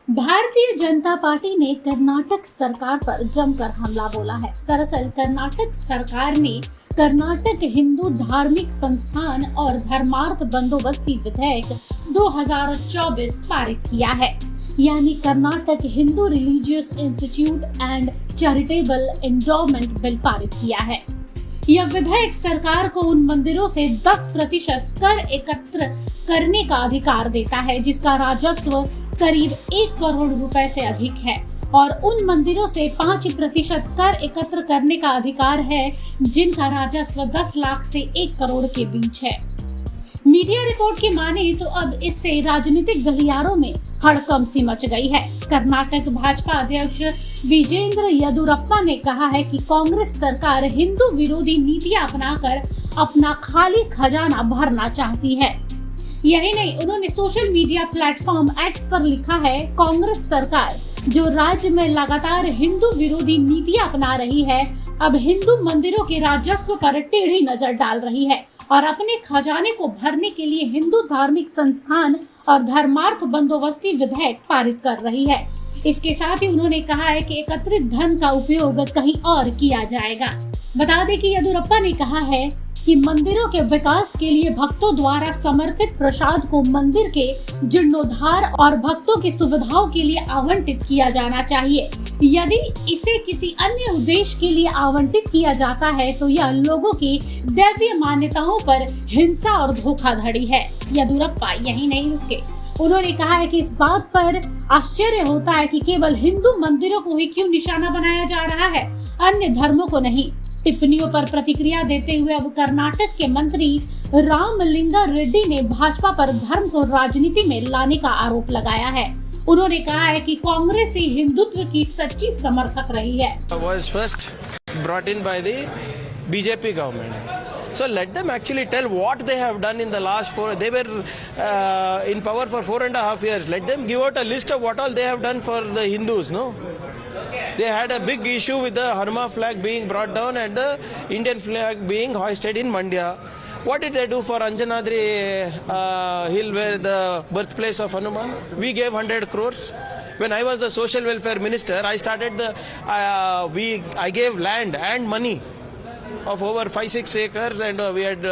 Bharatiya Janata party ने कर्नाटक सरकार पर जमकर हमला बोला है। दरअसल कर्नाटक सरकार ने कर्नाटक हिंदू धार्मिक संस्थान और धर्मार्थ बंदोबस्ती विधेयक 2024 पारित किया है, यानी Karnataka Hindu religious institute and charitable endowment bill पारित किया है। यह विधेयक सरकार को उन मंदिरों से 10% कर एकत्र करने का अधिकार देता है जिसका राजस्व करीब 1 करोड़ रुपए से अधिक है, और उन मंदिरों से 5% कर एकत्र करने का अधिकार है जिनका राजस्व 10 लाख से 1 करोड़ के बीच है। मीडिया रिपोर्ट की माने तो अब इससे राजनीतिक गलियारों में हड़कंप मच गई है। कर्नाटक भाजपा अध्यक्ष विजेंद्र येदियुरप्पा ने कहा है कि कांग्रेस सरकार हिंदू विरोधी नीतियां अपनाकर अपना खाली खजाना भरना चाहती है। यही नहीं, उन्होंने सोशल मीडिया प्लेटफॉर्म एक्स पर लिखा है, कांग्रेस सरकार जो राज्य में लगातार हिंदू विरोधी नीतियां अपना रही है, अब हिंदू मंदिरों के राजस्व पर टेढ़ी नजर डाल रही है और अपने खजाने को भरने के लिए हिंदू धार्मिक संस्थान और धर्मार्थ बंदोबस्ती विधेयक पारित कर रही है। इसके साथ ही उन्होंने कहा है कि एकत्रित धन का उपयोग कहीं और किया जाएगा। बता दें कि येदियुरप्पा ने कहा है कि मंदिरों के विकास के लिए भक्तों द्वारा समर्पित प्रसाद को मंदिर के जीर्णोद्धार और भक्तों की सुविधाओं के लिए आवंटित किया जाना चाहिए। यदि इसे किसी अन्य उद्देश्य के लिए आवंटित किया जाता है तो यह लोगों की दैवीय मान्यताओं पर हिंसा और धोखाधड़ी है। येदियुरप्पा यही नहीं रुके, उन्होंने कहा है कि इस बात पर आश्चर्य होता है कि केवल हिंदू मंदिरों को ही क्यों निशाना बनाया जा रहा है, अन्य धर्मों को नहीं। टिप्पणियों पर प्रतिक्रिया देते हुए अब कर्नाटक के मंत्री रामलिंगा रेड्डी ने भाजपा पर धर्म को राजनीति में लाने का आरोप लगाया है। उन्होंने कहा है कि कांग्रेस ही हिंदुत्व की सच्ची समर्थक रही है। Was first brought in by the BJP government. So let them actually tell what they have done in the last 4. They were in power for 4.5 years. Let them give out a list of what all they have done for the Hindus. No. They had a big issue with the Hanuman flag being brought down and the Indian flag being hoisted in Mandya. What did they do for Anjanadri hill, where the birthplace of Hanuman? We gave 100 crores. When I was the social welfare minister, I started I gave land and money of over 5-6 acres, and we had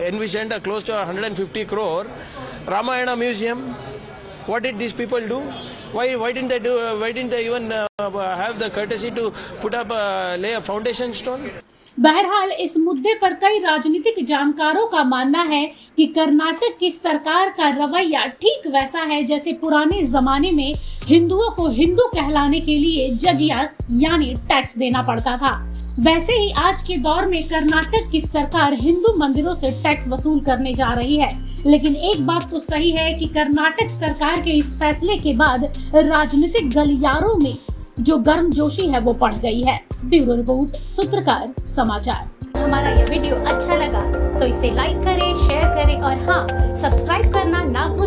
envisioned close to 150 crore Ramayana museum. What did these people do? Why didn't they do? Why didn't they even have the courtesy to put up lay a foundation stone? बहरहाल इस मुद्दे पर कई राजनीतिक जानकारों का मानना है कि कर्नाटक की सरकार का रवैया ठीक वैसा है जैसे पुराने जमाने में हिंदुओं को हिंदू कहलाने के लिए जजिया यानी टैक्स देना पड़ता था। वैसे ही आज के दौर में कर्नाटक की सरकार हिंदू मंदिरों से टैक्स वसूल करने जा रही है। लेकिन एक बात तो सही है कि कर्नाटक सरकार के इस फैसले के बाद राजनीतिक गलियारों में जो गर्मजोशी है वो बढ़ गई है। ब्यूरो रिपोर्ट, सूत्रकार समाचार। हमारा यह वीडियो अच्छा लगा तो इसे लाइक करें, शेयर करें और हाँ, सब्सक्राइब करना ना भूलें।